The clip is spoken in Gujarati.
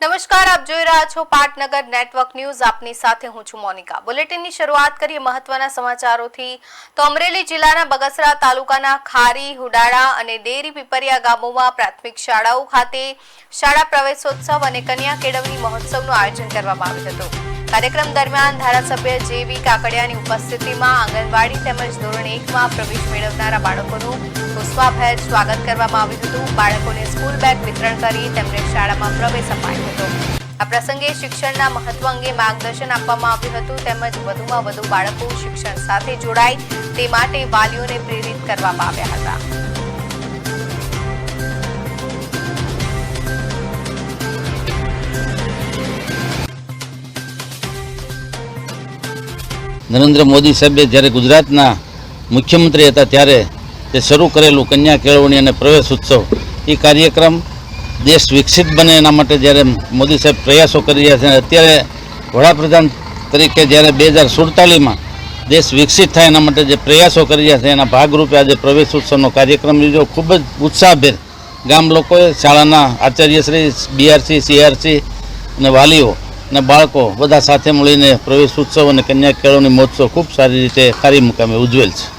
નમસ્કાર, આપ જોઈ રહ્યા છો પાટનગર નેટવર્ક ન્યૂઝ. આપની સાથે હું છું મોનિકા. બુલેટિનની શરૂઆત કરીએ મહત્વના સમાચારોથી. તો અમરેલી જિલ્લાના બગસરા તાલુકાના ખારી, હુડાળા અને ડેરી પીપરિયા ગામોમાં પ્રાથમિક શાળાઓ ખાતે શાળા પ્રવેશોત્સવ અને કન્યા કેળવણી મહોત્સવનું આયોજન કરવામાં આવ્યું હતું. કાર્યક્રમ દરમિયાન ધારાસભ્ય જેવી કાકડિયાની ઉપસ્થિતિમાં આંગણવાડી તેમજ ધોરણ 1માં પ્રવેશ મેળવનારા બાળકોનું ઉષ્માભેર સ્વાગત કરવામાં આવ્યું હતું. બાળકોને સ્કૂલ બેગ વિતરણ કરી તેમને શાળામાં પ્રવેશ અપાયો હતો. આ પ્રસંગે શિક્ષણના મહત્વ અંગે માર્ગદર્શન આપવામાં આવ્યું હતું તેમજ વધુમાં વધુ બાળકો શિક્ષણ સાથે જોડાય તે માટે વાલીઓને પ્રેરિત કરવામાં આવ્યા હતા. નરેન્દ્ર મોદી સાહેબે જ્યારે ગુજરાતના મુખ્યમંત્રી હતા ત્યારે તે શરૂ કરેલું કન્યા કેળવણી અને પ્રવેશ ઉત્સવ એ કાર્યક્રમ દેશ વિકસિત બને એના માટે જ્યારે મોદી સાહેબ પ્રયાસો કરી રહ્યા છે. અત્યારે વડાપ્રધાન તરીકે જ્યારે 2047માં દેશ વિકસિત થાય એના માટે જે પ્રયાસો કરી રહ્યા છે એના ભાગરૂપે આજે પ્રવેશ ઉત્સવનો કાર્યક્રમ લીધો. ખૂબ જ ઉત્સાહભેર ગામ લોકોએ, શાળાના આચાર્યશ્રી, બીઆરસી, સીઆરસી અને વાલીઓ અને બાળકો બધા સાથે મળીને પ્રવેશ ઉત્સવ અને કન્યા કેળવણી મહોત્સવ ખૂબ સારી રીતે ખારી મુકામે ઉજવેલ છે.